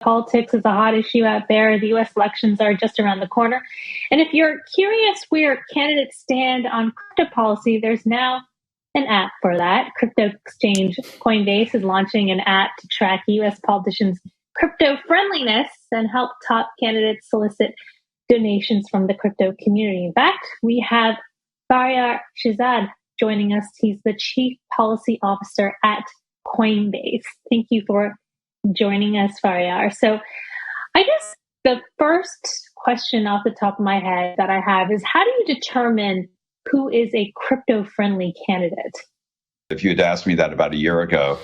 Politics is a hot issue out there. The U.S. elections are just around the corner. And if you're curious where candidates stand on crypto policy, there's now an app for that. Crypto exchange Coinbase is launching an app to track U.S. politicians' crypto friendliness and help top candidates solicit donations from the crypto community. In fact, we have Faryar Shehzad joining us. He's the Chief Policy Officer at Coinbase. Thank you for joining us, Faryar. So I guess the first question off the top of my head that I have is, how do you determine who is a crypto-friendly candidate? If you had asked me that about a year ago,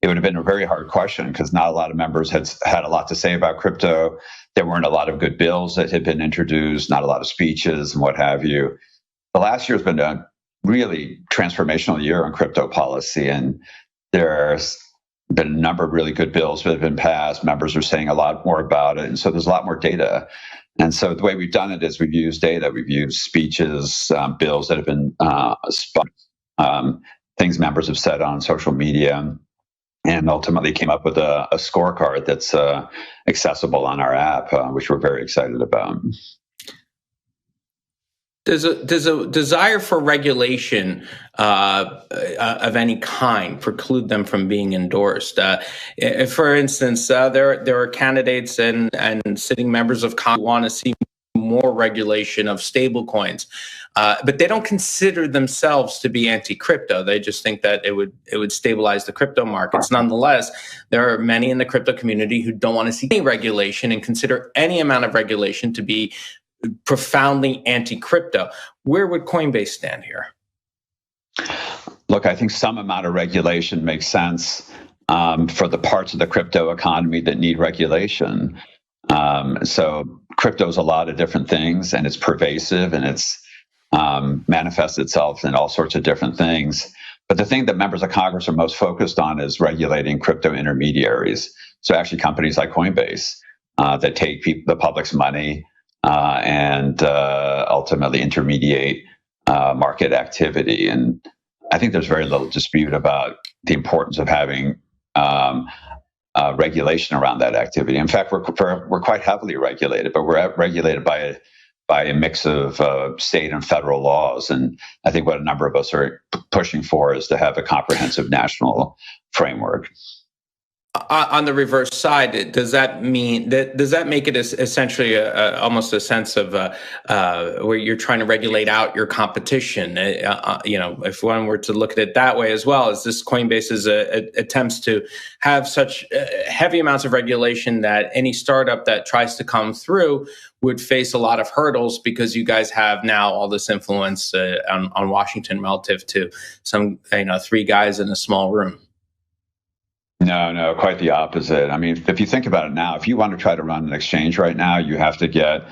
it would have been a very hard question because not a lot of members had a lot to say about crypto. There weren't a lot of good bills that had been introduced, not a lot of speeches and what have you. The last year has been a really transformational year on crypto policy, and there's been a number of really good bills that have been passed. Members are saying a lot more about it. And so there's a lot more data. And so the way we've done it is we've used data. We've used speeches, bills that have been spun, things members have said on social media, and ultimately came up with a scorecard that's accessible on our app, which we're very excited about. Does a desire for regulation of any kind preclude them from being endorsed? If, for instance, there are candidates and sitting members of Congress who want to see more regulation of stablecoins, but they don't consider themselves to be anti-crypto. They just think that it would stabilize the crypto markets. Nonetheless, there are many in the crypto community who don't want to see any regulation and consider any amount of regulation to be profoundly anti-crypto. Where would Coinbase stand here? Look, I think some amount of regulation makes sense for the parts of the crypto economy that need regulation. So crypto is a lot of different things, and it's pervasive, and it's manifests itself in all sorts of different things. But the thing that members of Congress are most focused on is regulating crypto intermediaries. So actually companies like Coinbase that take the public's money and ultimately intermediate market activity. And I think there's very little dispute about the importance of having regulation around that activity. In fact, we're quite heavily regulated, but we're regulated by a mix of state and federal laws. And I think what a number of us are pushing for is to have a comprehensive national framework. On the reverse side, does that make it essentially almost a sense of where you're trying to regulate out your competition? If one were to look at it that way as well, is this Coinbase's attempts to have such heavy amounts of regulation that any startup that tries to come through would face a lot of hurdles because you guys have now all this influence on Washington relative to some three guys in a small room? No, quite the opposite. I mean, if you think about it now, if you want to try to run an exchange right now, you have to get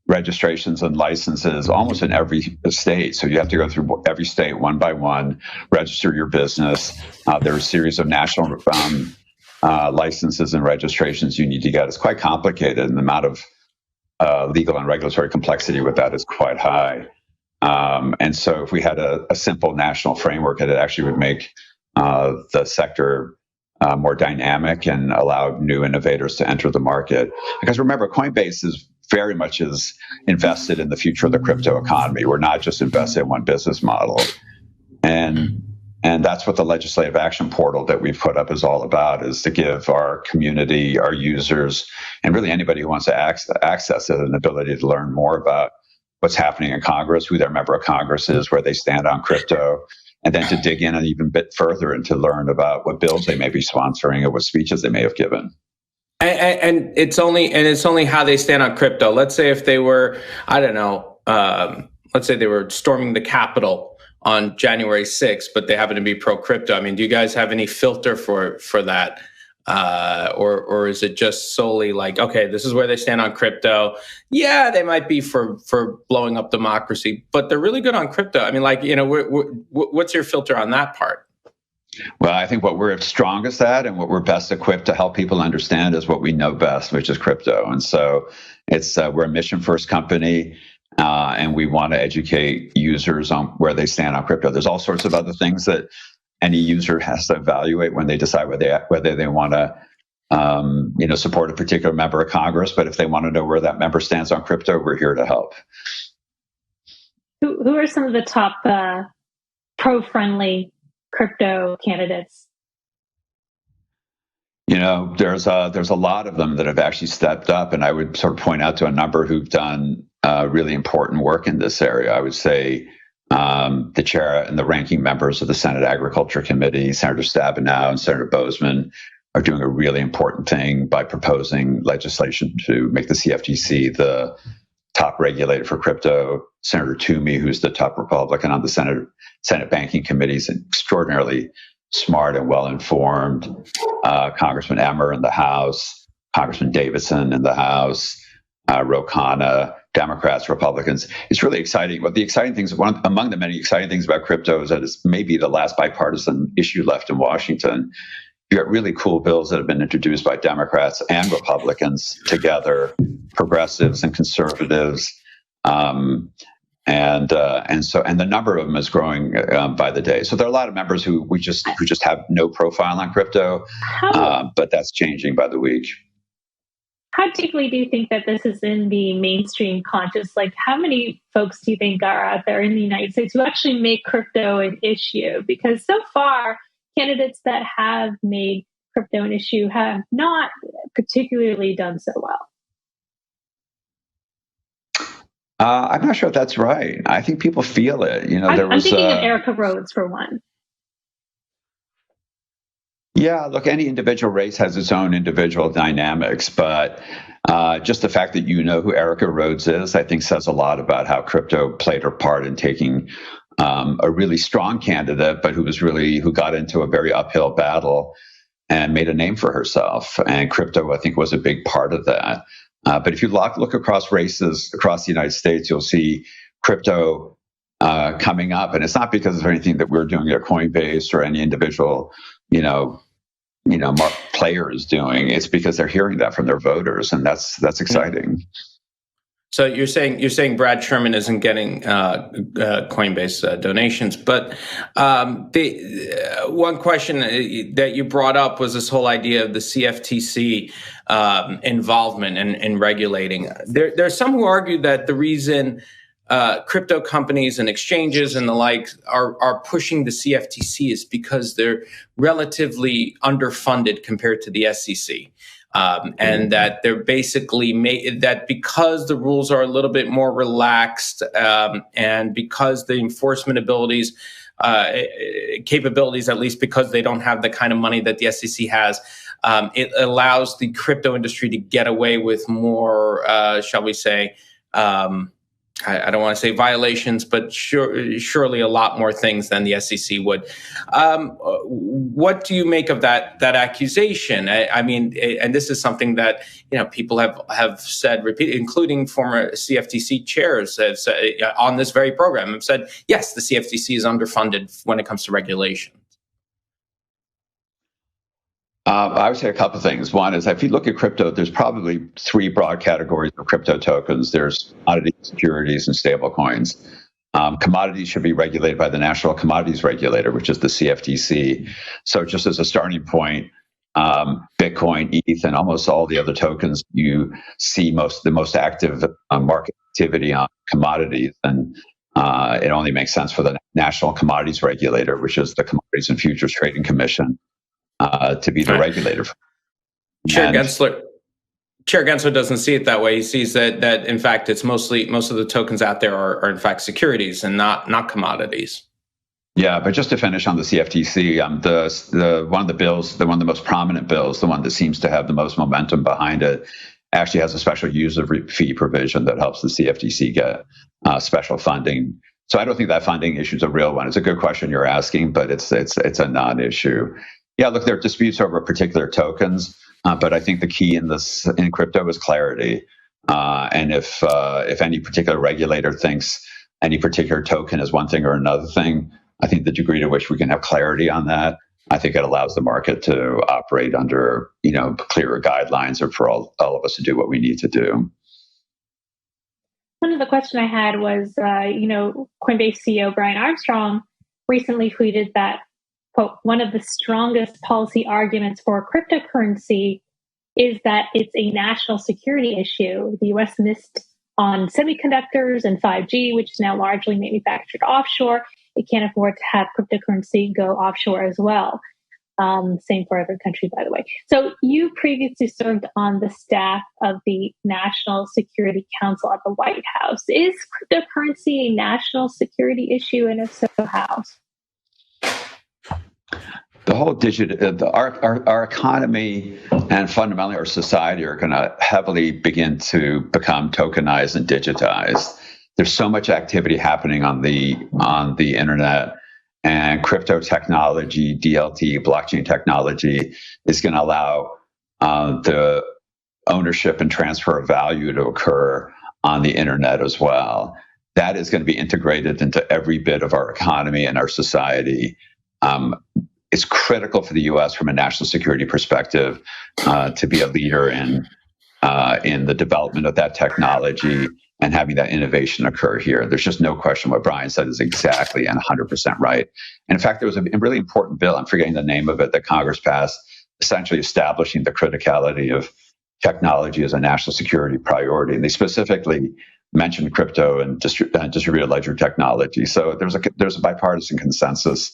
registrations and licenses almost in every state. So you have to go through every state one by one, register your business. There are a series of national licenses and registrations you need to get. It's quite complicated, and the amount of legal and regulatory complexity with that is quite high. And so if we had a simple national framework, it actually would make the sector more dynamic and allow new innovators to enter the market. Because remember, Coinbase is very much invested in the future of the crypto economy. We're not just invested in one business model. And that's what the legislative action portal that we've put up is all about, is to give our community, our users, and really anybody who wants to access it an ability to learn more about what's happening in Congress, who their member of Congress is, where they stand on crypto, and then to dig in an even bit further and to learn about what bills they may be sponsoring or what speeches they may have given. And it's only how they stand on crypto. Let's say if they were, let's say they were storming the Capitol on January 6th, but they happen to be pro-crypto. I mean, do you guys have any filter for that? Or is it just solely like, okay, this is where they stand on crypto? Yeah, they might be for blowing up democracy, but they're really good on crypto. I mean, what's your filter on that part? Well, I think what we're strongest at and what we're best equipped to help people understand is what we know best, which is crypto. And so we're a mission-first company, and we want to educate users on where they stand on crypto. There's all sorts of other things that any user has to evaluate when they decide whether they want to support a particular member of Congress, but if they want to know where that member stands on crypto, we're here to help. Who are some of the top pro-friendly crypto candidates? There's a lot of them that have actually stepped up, and I would sort of point out to a number who've done really important work in this area. I would say the chair and the ranking members of the Senate Agriculture Committee, Senator Stabenow and Senator Bozeman, are doing a really important thing by proposing legislation to make the CFTC the top regulator for crypto. Senator Toomey, who's the top Republican on the Senate Banking Committee, is extraordinarily smart and well-informed. Congressman Emmer in the House, Congressman Davidson in the House, Ro Khanna, Democrats, Republicans. It's really exciting. But the exciting things, among the many exciting things about crypto, is that it's maybe the last bipartisan issue left in Washington. You got really cool bills that have been introduced by Democrats and Republicans together, progressives and conservatives, and the number of them is growing by the day. So there are a lot of members who just have no profile on crypto, but that's changing by the week. How deeply do you think that this is in the mainstream conscious? Like, how many folks do you think are out there in the United States who actually make crypto an issue? Because so far, candidates that have made crypto an issue have not particularly done so well. I'm not sure if that's right. I think people feel it. I'm thinking of Erica Rhodes for one. Yeah, look, any individual race has its own individual dynamics, but just the fact that you know who Erica Rhodes is, I think says a lot about how crypto played her part in taking a really strong candidate, but who got into a very uphill battle and made a name for herself. And crypto, I think, was a big part of that. But if you look across races across the United States, you'll see crypto coming up, and it's not because of anything that we're doing at Coinbase or any individual, player is doing. It's because they're hearing that from their voters, and that's exciting. So you're saying Brad Sherman isn't getting Coinbase donations, but the one question that you brought up was this whole idea of the CFTC involvement in regulating. There's some who argue that the reason crypto companies and exchanges and the like are pushing the CFTC is because they're relatively underfunded compared to the SEC. And that they're basically that because the rules are a little bit more relaxed, and because the enforcement capabilities, at least because they don't have the kind of money that the SEC has, it allows the crypto industry to get away with more, shall we say, I don't want to say violations, but surely a lot more things than the SEC would. What do you make of that accusation? I mean, and this is something that people have said repeatedly, including former CFTC chairs have said, on this very program, have said, yes, the CFTC is underfunded when it comes to regulation. I would say a couple of things. One is, if you look at crypto, there's probably three broad categories of crypto tokens. There's commodity securities and stable coins. Commodities should be regulated by the National Commodities Regulator, which is the CFTC. So just as a starting point, Bitcoin, ETH, and almost all the other tokens, you see the most active market activity on commodities. And it only makes sense for the National Commodities Regulator, which is the Commodities and Futures Trading Commission, to be the regulator. Chair Gensler doesn't see it that way. He sees that in fact it's most of the tokens out there are in fact securities and not commodities. Yeah, but just to finish on the CFTC, one of the most prominent bills, the one that seems to have the most momentum behind it, actually has a special user fee provision that helps the CFTC get special funding. So I don't think that funding issue is a real one. It's a good question you're asking, but it's a non-issue. Yeah, look, there are disputes over particular tokens, but I think the key in crypto is clarity. And if any particular regulator thinks any particular token is one thing or another thing, I think the degree to which we can have clarity on that, I think it allows the market to operate under clearer guidelines, or for all of us to do what we need to do. One of the questions I had was, Coinbase CEO Brian Armstrong recently tweeted that, quote, one of the strongest policy arguments for cryptocurrency is that it's a national security issue. The U.S. missed on semiconductors and 5G, which is now largely manufactured offshore. It can't afford to have cryptocurrency go offshore as well. Same for every country, by the way. So you previously served on the staff of the National Security Council at the White House. Is cryptocurrency a national security issue, and if so, how? The whole our economy and fundamentally our society are going to heavily begin to become tokenized and digitized. There's so much activity happening on the internet, and crypto technology, DLT, blockchain technology is going to allow the ownership and transfer of value to occur on the internet as well. That is going to be integrated into every bit of our economy and our society. It's critical for the U.S. from a national security perspective to be a leader in the development of that technology and having that innovation occur here. There's just no question what Brian said is exactly and 100% right. And in fact, there was a really important bill, I'm forgetting the name of it, that Congress passed, essentially establishing the criticality of technology as a national security priority. And they specifically mentioned crypto and distributed ledger technology. So there's a bipartisan consensus,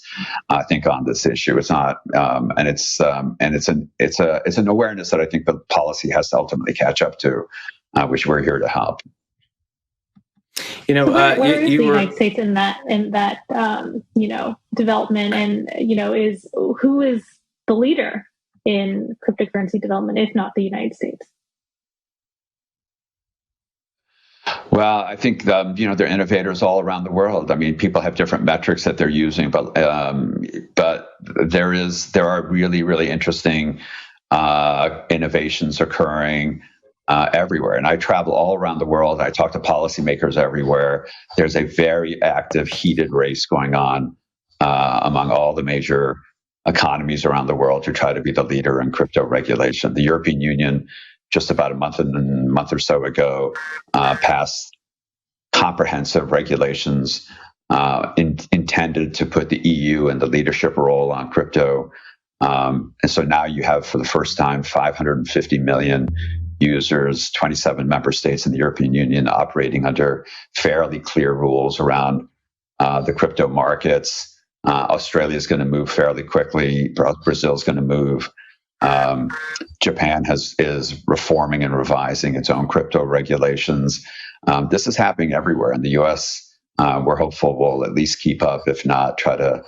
I think, on this issue. It's not, and it's an awareness that I think the policy has to ultimately catch up to, which we're here to help. You know, where is the United States in that development, and who is the leader in cryptocurrency development, if not the United States? Well, I think there are innovators all around the world. I mean, people have different metrics that they're using, but there are really, really interesting innovations occurring everywhere. And I travel all around the world. I talk to policymakers everywhere. There's a very active, heated race going on among all the major economies around the world to try to be the leader in crypto regulation. The European Union, just about a month or so ago, passed comprehensive regulations intended to put the EU in the leadership role on crypto. And so now you have, for the first time, 550 million users, 27 member states in the European Union operating under fairly clear rules around the crypto markets. Australia is going to move fairly quickly. Brazil is going to move. Japan is reforming and revising its own crypto regulations. This is happening everywhere. In the U.S., we're hopeful we'll at least keep up, if not try to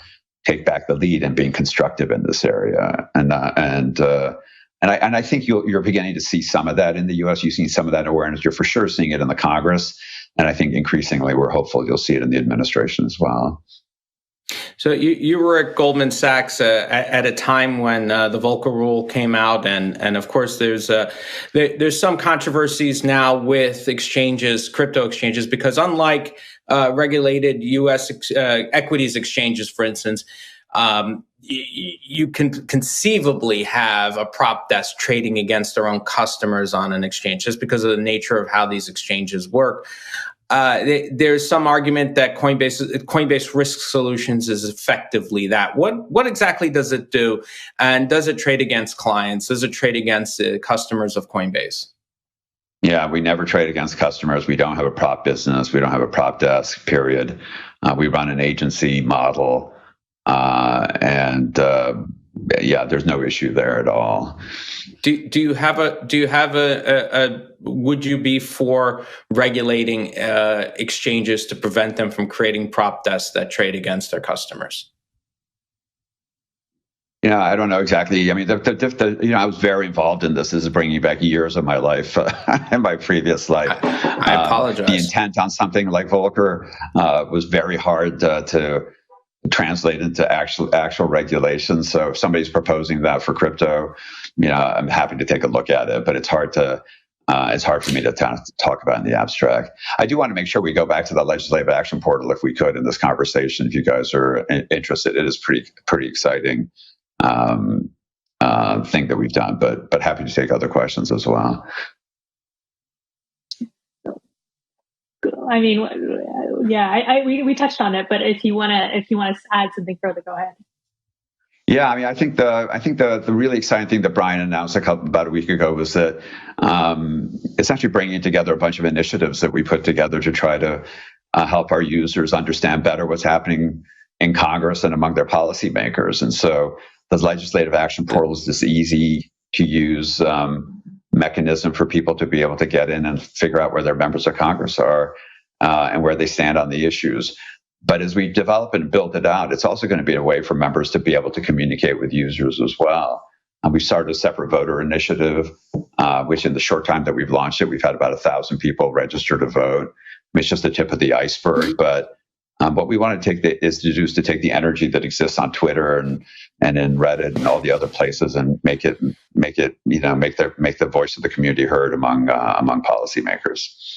take back the lead in being constructive in this area. And I think you're beginning to see some of that in the U.S. You've seen some of that awareness. You're for sure seeing it in the Congress. And I think increasingly we're hopeful you'll see it in the administration as well. So you were at Goldman Sachs at a time when the Volcker rule came out, and of course there's some controversies now with exchanges, crypto exchanges, because unlike regulated U.S. Equities exchanges, for instance, you can conceivably have a prop desk trading against their own customers on an exchange just because of the nature of how these exchanges work. There's some argument that Coinbase Risk Solutions is effectively that. What exactly does it do? And does it trade against clients? Does it trade against customers of Coinbase? Yeah, we never trade against customers. We don't have a prop business. We don't have a prop desk, period. We run an agency model. There's no issue there at all. Would you be for regulating exchanges to prevent them from creating prop desks that trade against their customers? Yeah, I don't know exactly. I mean, I was very involved in this. This is bringing back years of my life and my previous life. I apologize. The intent on something like Volcker was very hard to translate into actual regulations. So if somebody's proposing that for crypto, I'm happy to take a look at it. But it's hard for me to talk about in the abstract. I do want to make sure we go back to the legislative action portal if we could in this conversation. If you guys are interested, it is pretty exciting thing that we've done. But happy to take other questions as well. I mean, yeah, we touched on it, but if you want to add something further, go ahead. Yeah, I mean, I think the really exciting thing that Brian announced about a week ago was that it's actually bringing together a bunch of initiatives that we put together to try to help our users understand better what's happening in Congress and among their policymakers. And so the legislative action portal is this easy to use mechanism for people to be able to get in and figure out where their members of Congress are and where they stand on the issues. But as we develop and build it out, it's also going to be a way for members to be able to communicate with users as well. We started a separate voter initiative, which in the short time that we've launched it, we've had about 1,000 people register to vote. I mean, it's just the tip of the iceberg. But what we want to take is to take the energy that exists on Twitter and in Reddit and all the other places and make the voice of the community heard among policymakers.